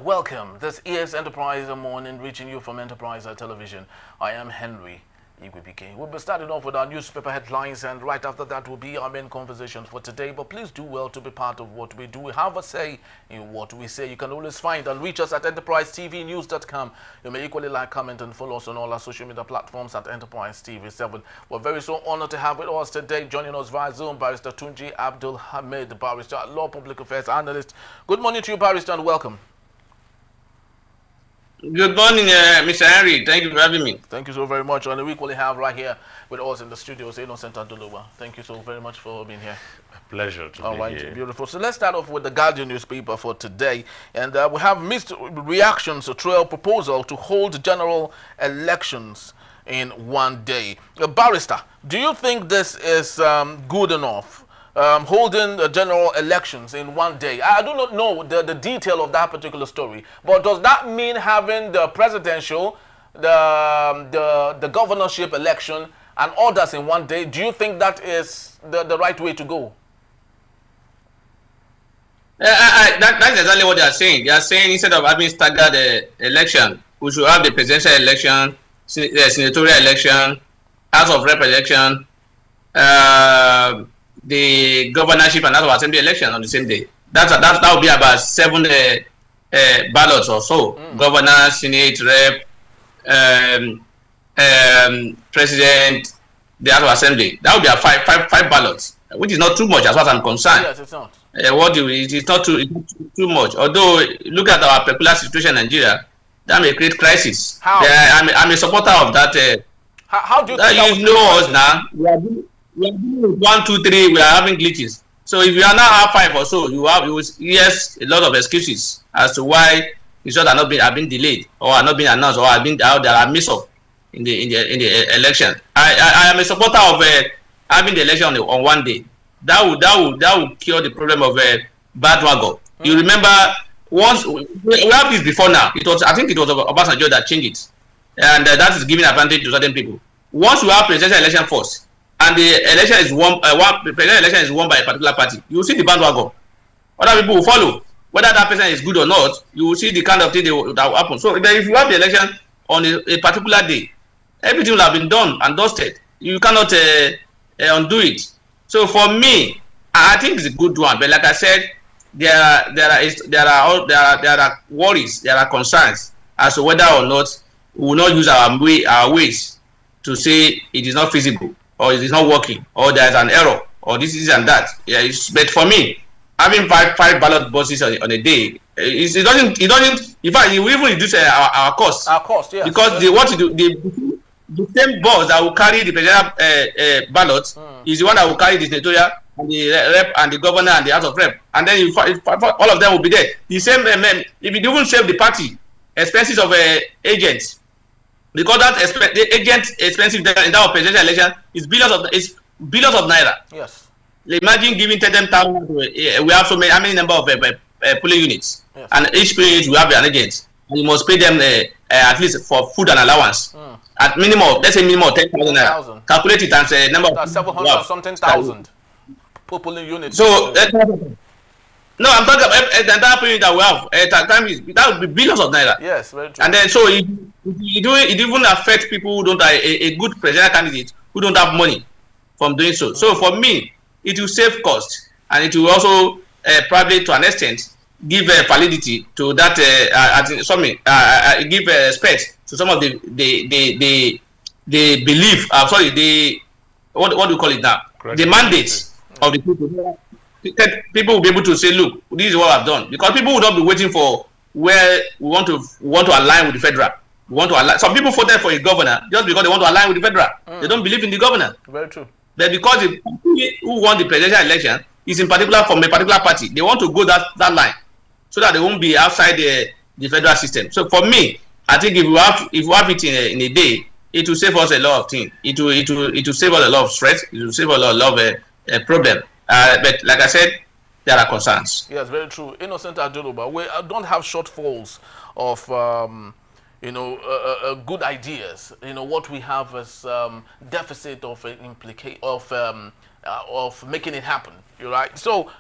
welcome. This is Enterprise Morning, reaching you from Enterprise Television. I am Henry Igwebike. We'll be starting off with our newspaper headlines, and right after that will be our main conversation for today. But please do well to be part of what we do. We have a say in what we say. You can always find and reach us at enterprisetvnews.com. You may equally like, comment, and follow us on all our social media platforms at Enterprise TV 7. We're very so honored to have with us today, joining us via Zoom, Barrister Tunji Abdul Hamid, Barrister, Law Public Affairs Analyst. Good morning to you, Barrister, and welcome. Good morning, Mr. Henry. Thank you for having me. Thank you so very much. And we equally have right here with us in the studios, Innocent Adoluwa. Thank you so very much for being here. Pleasure to All be right, here. beautiful. So let's start off with the Guardian newspaper for today. And we have mixed reactions to Trail proposal to hold general elections in one day. Barrister, do you think this is good enough? Holding general elections in one day. I do not know the detail of that particular story, but does that mean having the presidential, the governorship election, and others in one day? Do you think that is the right way to go? That's exactly what they are saying. They are saying instead of having staggered election, we should have the presidential election, senatorial election, House of Rep election, the governorship and House of Assembly election on the same day. That will be about 7 ballots or so. Governor, Senate, Rep, President, the House of Assembly. That will be a five ballots, which is not too much as far as I'm concerned. Yes, it's not. It's not too much. Although, look at our peculiar situation in Nigeria, that may create crisis. How? I'm a supporter of that. How do you think you know us now? We are dealing with 1, 2, 3. We are having glitches. So if you are now have 5 or so, you will yes a lot of excuses as to why results have been delayed or are not being announced or have been there are missed up in the election. I am a supporter of having the election on one day. That would cure the problem of bandwagon. You remember once we have this before now. I think it was Obasanjo that changed it, and that is giving advantage to certain people. Once we have presidential election first, and the election is won, the presidential election is won by a particular party, you will see the bandwagon. Other people will follow. Whether that person is good or not, you will see the kind of thing that will happen. So if you have the election on a particular day, everything will have been done and dusted. You cannot undo it. So for me, I think it's a good one. But like I said, there are worries, there are concerns as to whether or not we will not use our ways to say it is not feasible, or it is not working, or there is an error, or this and that. Yeah, but for me, having five ballot boxes on a day, it doesn't. In fact, it will even reduce our cost. Our cost, yes. Because the same boss that will carry the presidential ballot is the one that will carry the senatorial and the rep and the governor and the House of Rep, and then all of them will be there. The same, if it even save the party expenses of agents. Because the agent expensive in that presidential election is billions of naira. Yes. Imagine giving 10,000. We have so many. How many number of polling units? Yes. And each polling unit will have an agent. And you must pay them at least for food and allowance. At minimum, let's say minimum of 10,000 naira. Calculate it and number. That's 700 something thousand per polling unit. So. No, I'm talking about the entire period that we have. That would be billions of naira. Yes, very true. And then so it even affects people who don't have a good presidential candidate who don't have money from doing so. So for me, it will save cost, and it will also probably to an extent give validity to that. Give respect to some of the belief. What do you call it now? The mandates of the people. People will be able to say, look, this is what I've done. Because people will not be waiting for where we want to align with the federal. We want to align. Some people voted for a governor just because they want to align with the federal. They don't believe in the governor. Very true. But because the people who won the presidential election is in particular from a particular party, they want to go that line so that they won't be outside the federal system. So for me, I think if we have it in a day, it will save us a lot of things. It will save us a lot of stress. It will save us a lot of problem. But like I said, there are concerns. Yes, very true. Innocent Adoluba, we don't have shortfalls of good ideas. What we have is deficit of of making it happen. You're right. So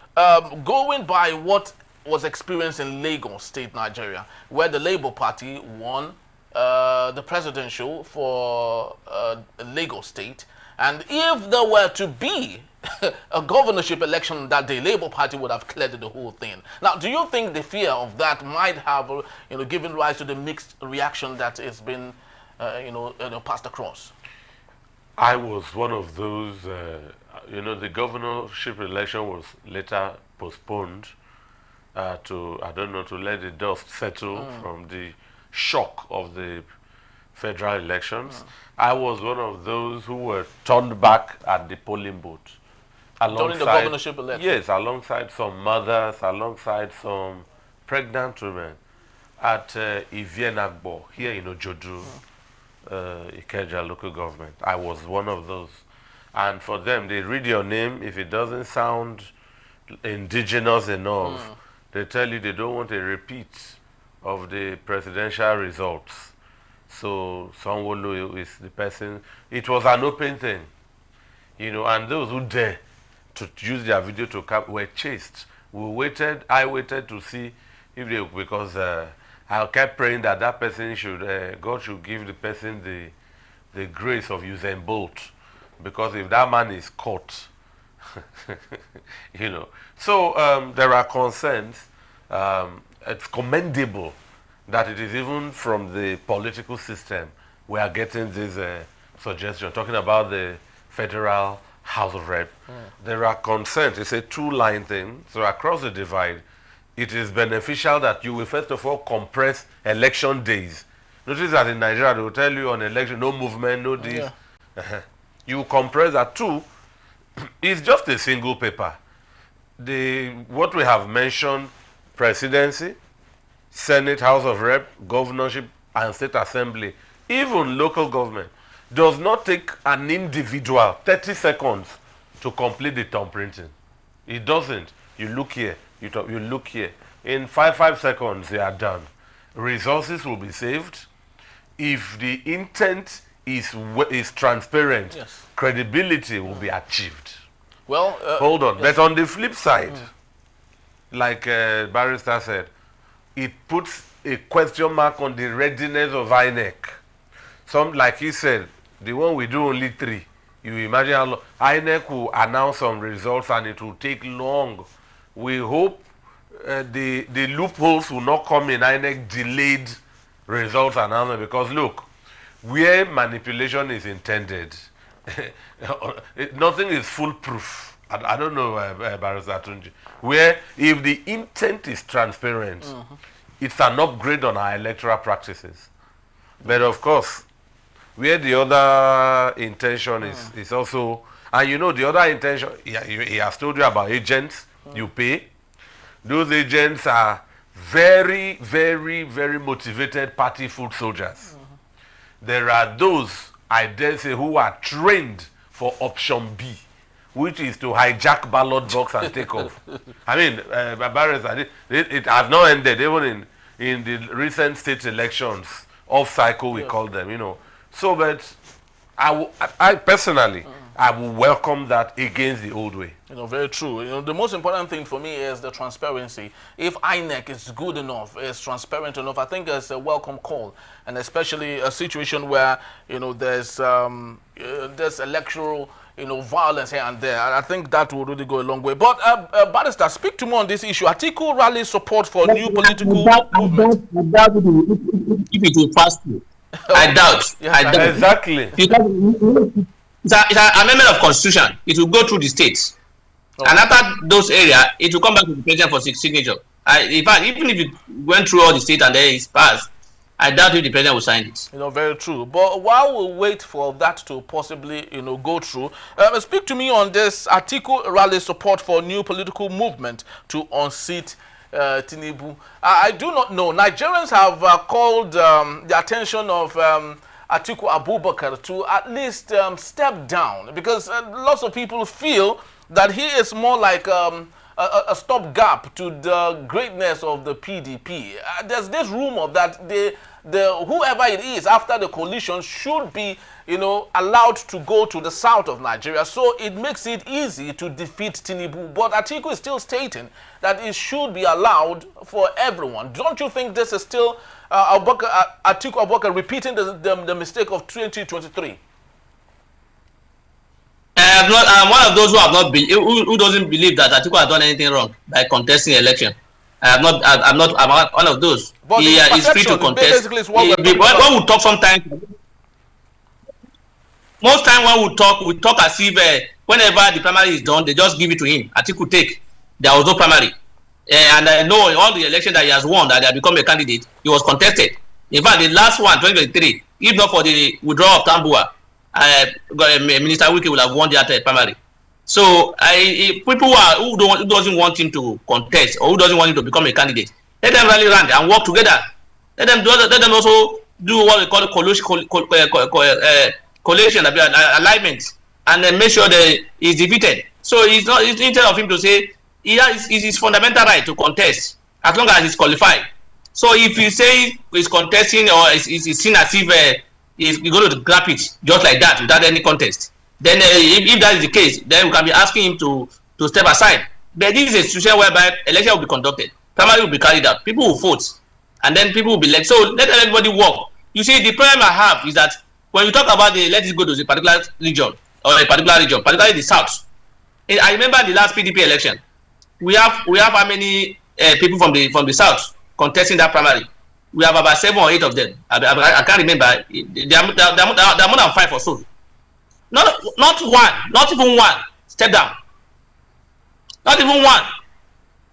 going by what was experienced in Lagos State, Nigeria, where the Labour Party won the presidential for Lagos State. And if there were to be a governorship election that day, Labour Party would have cleared the whole thing. Now, do you think the fear of that might have, given rise to the mixed reaction that has been, passed across? I was one of those. The governorship election was later postponed to let the dust settle from the shock of the federal elections. I was one of those who were turned back at the polling booth. During the governorship election? Yes, alongside some mothers, alongside some pregnant women at Ivienagbo, here in Ojodu, Ikeja local government. I was one of those. And for them, they read your name. If it doesn't sound indigenous enough, they tell you they don't want a repeat of the presidential results. So Sanwo-Olu is the person. It was an open thing, and those who dare to use their video to cap were chased. I waited to see if they, because I kept praying that person should, God should give the person the grace of Usain Bolt, because if that man is caught, So there are concerns. It's commendable that it is even from the political system we are getting this suggestion, talking about the Federal House of Rep. There are concerns. It's a two-line thing. So across the divide, it is beneficial that you will first of all compress election days. Notice that in Nigeria, they will tell you on election, no movement, no this. You compress that too. It's just a single paper. What we have mentioned, presidency, Senate, House of Rep, governorship, and state assembly, even local government, does not take an individual 30 seconds to complete the thumb printing. It doesn't. You look here, you look here. In 5 seconds, they are done. Resources will be saved. If the intent is transparent, yes, credibility will be achieved. Well, hold on. Yes. But on the flip side, like Barrister said, it puts a question mark on the readiness of INEC. Like he said, the one we do only 3. You imagine how long. INEC will announce some results and it will take long. We hope the loopholes will not come in INEC delayed results announcement, because look, where manipulation is intended, nothing is foolproof. I don't know, Barrister Tunji. Where if the intent is transparent, it's an upgrade on our electoral practices. But of course, where the other intention is also, and the other intention, he has told you about agents you pay. Those agents are very, very, very motivated party foot soldiers. There are those, I dare say, who are trained for option B, which is to hijack ballot box and take off. I mean, Barrister, it has not ended, even in the recent state elections, off cycle we call them, So, but I personally, I will welcome that against the old way. Very true. The most important thing for me is the transparency. If INEC is good enough, is transparent enough, I think it's a welcome call, and especially a situation where there's electoral violence here and there. I think that will really go a long way. But Barrister, speak to me on this issue. Atiku rally support for new political movement. I doubt if it will pass through. I doubt. Yes, I doubt. Exactly. Because it's an amendment of constitution. It will go through the states. And after those areas, it will come back to the president for signature. In fact, even if it went through all the states and then it's passed, I doubt if the president will sign it. Very true. But while we wait for that to possibly, go through, speak to me on this Atiku rally support for new political movement to unseat Tinubu. I do not know. Nigerians have called the attention of Atiku Abubakar to at least step down, because lots of people feel that he is more like a stopgap to the greatness of the PDP. There's this rumor that whoever it is after the coalition should be, allowed to go to the south of Nigeria. So it makes it easy to defeat Tinubu. But Atiku is still stating that it should be allowed for everyone. Don't you think this is still Atiku Abubakar repeating the mistake of 2023? I'm one of those who have not who doesn't believe that Atiku has done anything wrong by contesting election. I'm not one of those. But he is free to contest. When we talk sometimes, most time when we talk as if whenever the primary is done, they just give it to him. Atiku take. There was no primary. And I know in all the election that he has won, that he has become a candidate, he was contested. In fact, the last one, 2023, if not for the withdrawal of Tambua, Minister Wike will have won that primary. So people who doesn't want him to contest or who doesn't want him to become a candidate, let them rally around and work together. Let them also do what we call collation, alignment, and then make sure that he's defeated. So it's instead of him to say it's his fundamental right to contest as long as he's qualified. So if you say he's contesting or it's seen as if he's going to grab it just like that without any contest, then if that is the case, then we can be asking him to step aside. But this is a situation whereby election will be conducted, primary will be carried out, people will vote, and then people will be elected. So let everybody work. You see, the problem I have is that when you talk about let it go to a particular region or a particular region, particularly the south. I remember the last PDP election. We have how many people from the south contesting that primary? We have about 7 or 8 of them. I can't remember. There are more than 5 or so. Not one, not even one. Step down. Not even one.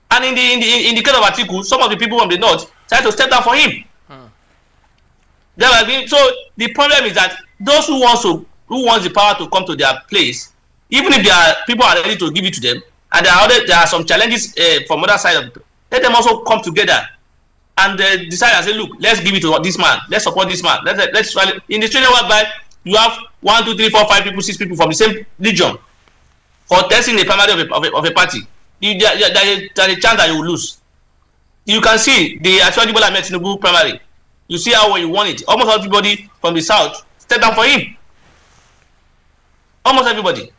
And in the case of Atiku, some of the people from the north tried to step down for him. So the problem is that those who want the power to come to their place, even if people are ready to give it to them, and there are some challenges from other side of it, let them also come together and decide and say, look, let's give it to this man, let's support this man. Let's in the situation whereby you have 1, 2, 3, 4, 5 people, 6 people from the same region contesting the primary of a party, there's a chance that you will lose. You can see the Asiwaju Bola Ahmed Tinubu primary. You see how he won it. Almost everybody from the south stepped down for him. Almost everybody.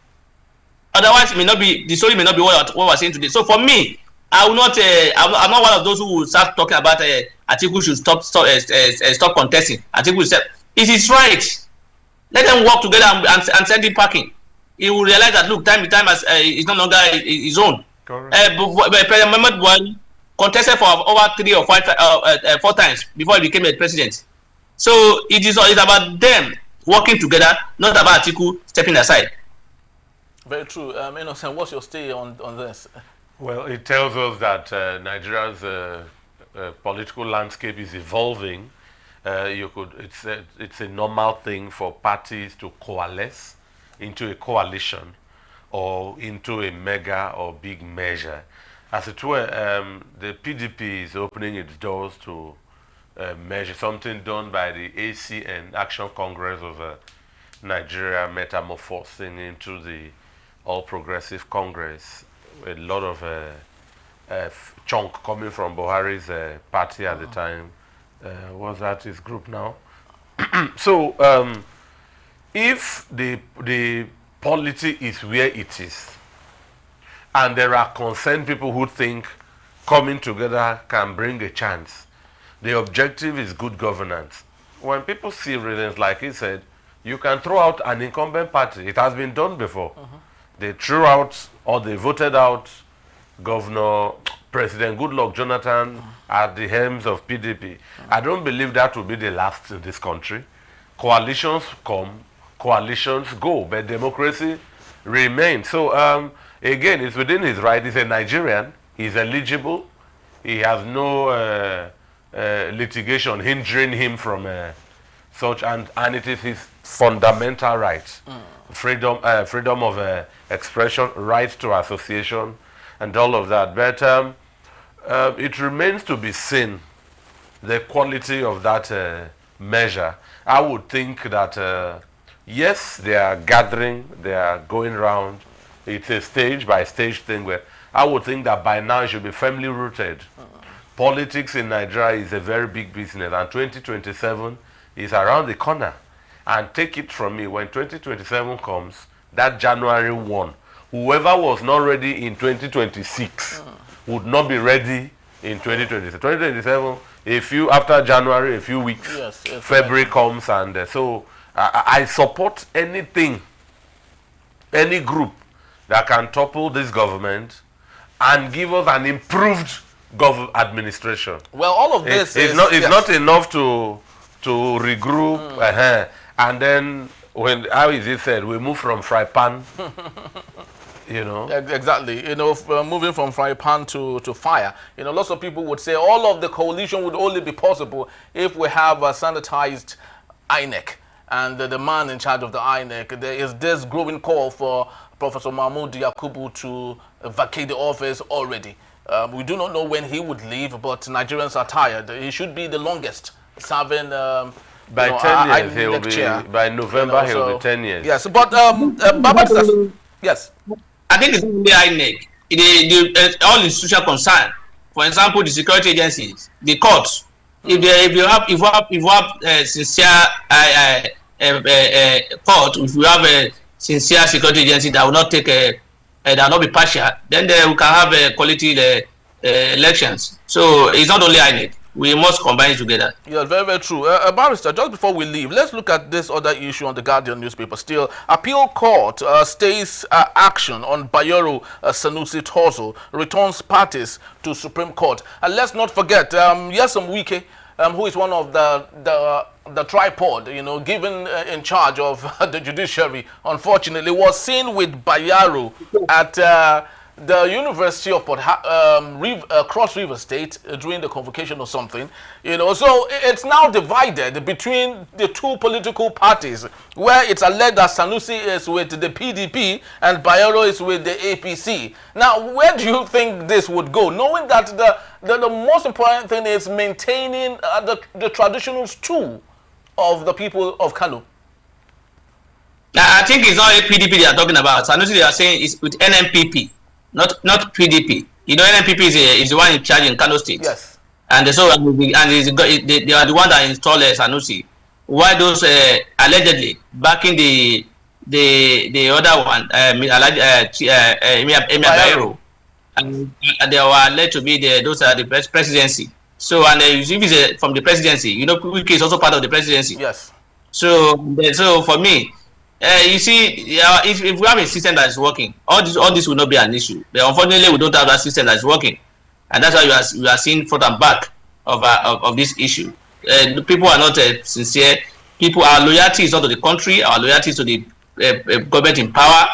Otherwise, the story may not be what we're saying today. So for me, I will not. I'm not one of those who will start talking about Atiku should stop contesting. Atiku will say it is right. Let them work together and send him packing. He will realize that look, time is no longer his own. President Muhammad Buhari contested for over 3 or 4 times before he became a president. So it's about them working together, not about Atiku stepping aside. Very true. Innocent, what's your stay on this? Well, it tells us that Nigeria's political landscape is evolving. It's a normal thing for parties to coalesce into a coalition or into a mega or big measure. As it were, the PDP is opening its doors to measure something done by the ACN, Action Congress of Nigeria, metamorphosing into the All Progressive Congress. A lot of chunk coming from Buhari's party at the time. What's that, his group now? So, if the polity is where it is, and there are concerned people who think coming together can bring a chance, the objective is good governance. When people see reasons, like he said, you can throw out an incumbent party. It has been done before. They threw out or they voted out President Goodluck Jonathan at the helms of PDP. I don't believe that will be the last in this country. Coalitions come, coalitions go, but democracy remains. So again, it's within his right. He's a Nigerian. He's eligible. He has no litigation hindering him from such, and it is his fundamental right. Freedom of expression, right to association, and all of that. But it remains to be seen the quality of that measure. I would think that yes, they are gathering, they are going around. It's a stage by stage thing where I would think that by now it should be firmly rooted politics in Nigeria is a very big business, and 2027 is around the corner. And take it from me, when 2027 comes, that January 1, whoever was not ready in 2026 would not be ready in 2027. 2027, after January, a few weeks, February comes, and so I support anything, any group that can topple this government and give us an improved administration. Well, all of this is not enough to regroup, and then how is it said? We move from fry pan. Exactly. Moving from fry pan to fire. Lots of people would say all of the coalition would only be possible if we have a sanitized INEC. And the man in charge of the INEC, there is this growing call for Professor Mahmoud Yakubu to vacate the office already. We do not know when he would leave, but Nigerians are tired. He should be the longest serving. By 10 years, he will be. By November, he will be 10 years. Yes, but yes. I think it's only INEC. All institutional concern. For example, the security agencies, the courts. If you have sincere court, if you have a sincere security agency that will not take that will not be partial, then we can have quality elections. So it's not only INEC. We must combine it together. Yeah, very, very true. Barrister, just before we leave, let's look at this other issue on the Guardian newspaper. Still, appeal court stays action on Bayero Sanusi Tozo, returns parties to Supreme Court. And let's not forget, Nyesom Wike, who is one of the tripod, given in charge of the judiciary, unfortunately, was seen with Bayero at the University of Cross River State during the convocation or something, so it's now divided between the two political parties, where it's alleged that Sanusi is with the PDP and Bayero is with the APC. Now, where do you think this would go, knowing that the most important thing is maintaining the traditional stew of the people of Kano? I think it's not a PDP they are talking about. Sanusi, they are saying, is with NMPP. Not PDP. NMPP is the one in charge in Kano State. Yes. And so they are the one that installed Sanusi. Why those allegedly backing the other one, Emir Bayero, and they were alleged to be those are the presidency. So and if it's from the presidency, Wike is also part of the presidency. Yes. So for me. You see, if we have a system that is working, all this will not be an issue. But unfortunately, we don't have that system that is working, and that's why you are seeing front and back of this issue. People are not sincere. Our loyalty is not to the country. Our loyalty is to the government in power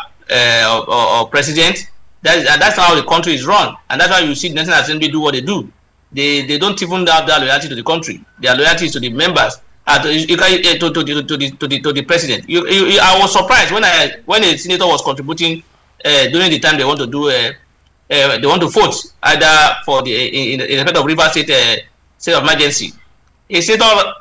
or president. That's how the country is run, and that's why you see the National Assembly do what they do. They don't even have their loyalty to the country. Their loyalty is to the members. To the president. I was surprised when a senator was contributing during the time they want to do they want to vote either for in the effect of River State state of emergency. A senator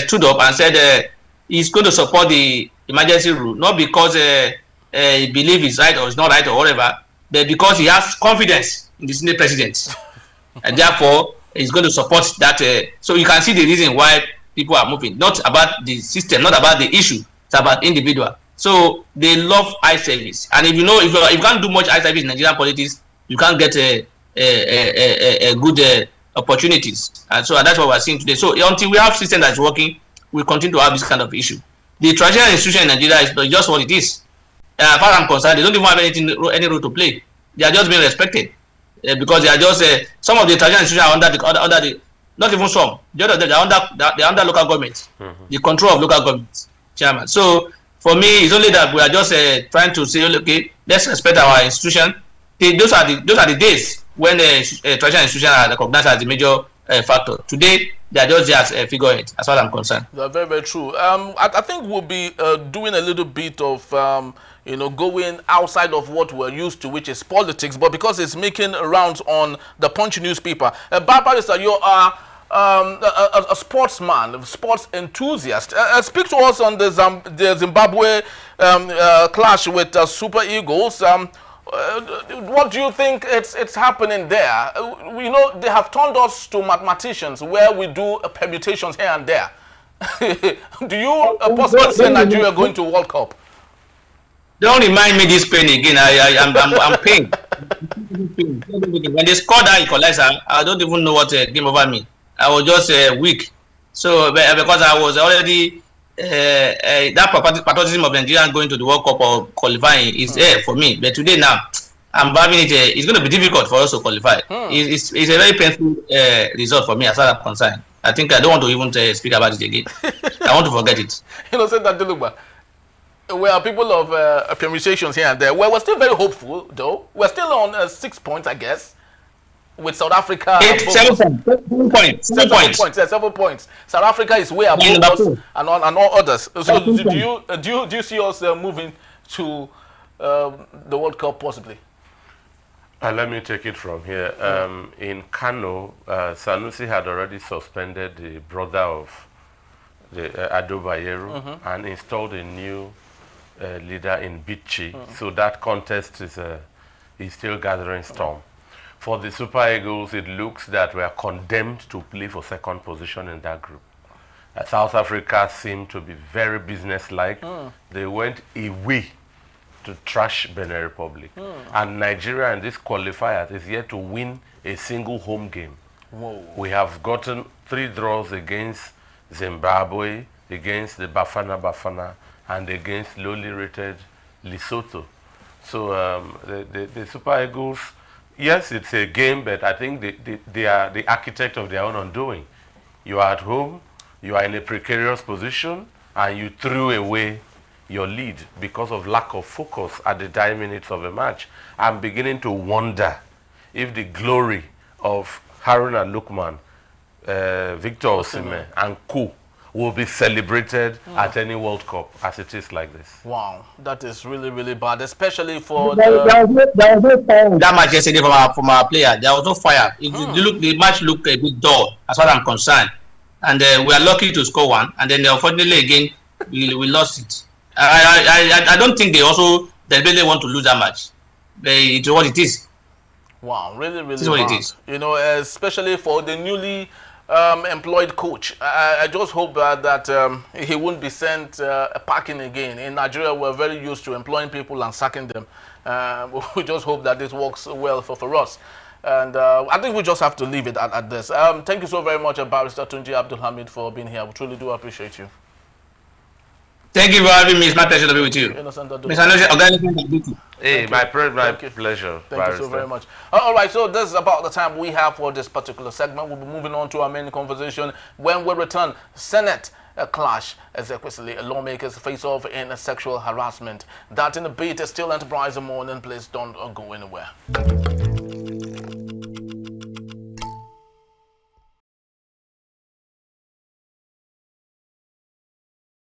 stood up and said he's going to support the emergency rule, not because he believes it's right or it's not right or whatever, but because he has confidence in the Senate president, and therefore he's going to support that. So you can see the reason why people are moving, not about the system, not about the issue, it's about individual. So they love eye service, and if you can't do much eye service in Nigerian politics, you can't get a good opportunities, and so that's what we're seeing today. So until we have system that's working, we continue to have this kind of issue. The traditional institution in Nigeria is just what it is. As far as I'm concerned, they don't even have any role to play. They are just being respected because they are just some of the traditional institutions are under the not even some. The other they are under local government, the control of local government, chairman. So for me, it's only that we are just trying to say, okay, let's respect our institution. Those are the days when traditional institutions are recognized as the major factor. Today, they are just there as a figurehead, as far as I'm concerned. That's very, very true. I think we'll be doing a little bit of going outside of what we're used to, which is politics, but because it's making rounds on the Punch newspaper. Barrister, you are a sportsman, a sports enthusiast. Speak to us on the Zimbabwe clash with Super Eagles. What do you think it's happening there? You know, they have turned us to mathematicians where we do permutations here and there. Do you possibly see Nigeria going to World Cup? Don't remind me this pain again. I'm pained. When they scored that equalizer, I don't even know what came over me. I was just weak. So because I was already that patriotism of Nigeria going to the World Cup or qualifying is there for me. But today now, I'm having it. It's going to be difficult for us to qualify. It's a very painful result for me as far as I'm concerned. I think I don't want to even speak about it again. I want to forget it. Innocent Adeluba, we are people of permutations here and there. Well, we're still very hopeful, though. We're still on 6 points, I guess, with South Africa. 7 points. 7 points. Yeah, 7 points. South Africa is way above us and all others. So do you see us moving to the World Cup possibly? Let me take it from here. In Kano, Sanusi had already suspended the brother of the Ado Bayero and installed a new leader in Bichi. So that contest is still gathering storm. For the Super Eagles, it looks that we are condemned to play for second position in that group. South Africa seemed to be very businesslike. They went away to trash Benin Republic. And Nigeria in this qualifier is yet to win a single home game. Whoa. We have gotten 3 draws against Zimbabwe, against the Bafana, and against lowly rated Lesotho. So the Super Eagles, yes, it's a game, but I think they are the architect of their own undoing. You are at home, you are in a precarious position, and you threw away your lead because of lack of focus at the dying minutes of a match. I'm beginning to wonder if the glory of Haruna Lukman, Victor Osimhen, and co will be celebrated at any World Cup as it is like this. Wow, that is really, really bad, especially for there was no fire that match yesterday from our player. There was no fire. The match looked a bit dull as far as I'm concerned. And we are lucky to score one. And then unfortunately again, we lost it. I don't think they really want to lose that match. It's what it is. Wow, really, really it's what bad. It is. You know, especially for the newly employed coach. I just hope that he won't be sent packing again. In Nigeria, we're very used to employing people and sacking them. We just hope that this works well for us. And I think we just have to leave it at this. Thank you so very much, Barrister Tunji Abdulhamid, for being here. We truly do appreciate you. Thank you for having me. It's my pleasure to be with you. Hey, my pleasure. Thank you so very much. All right, so this is about the time we have for this particular segment. We'll be moving on to our main conversation when we return. Senate clash, Ezekwesili, lawmakers face off in sexual harassment. That in a bit is still Enterprise Morning. Please don't go anywhere.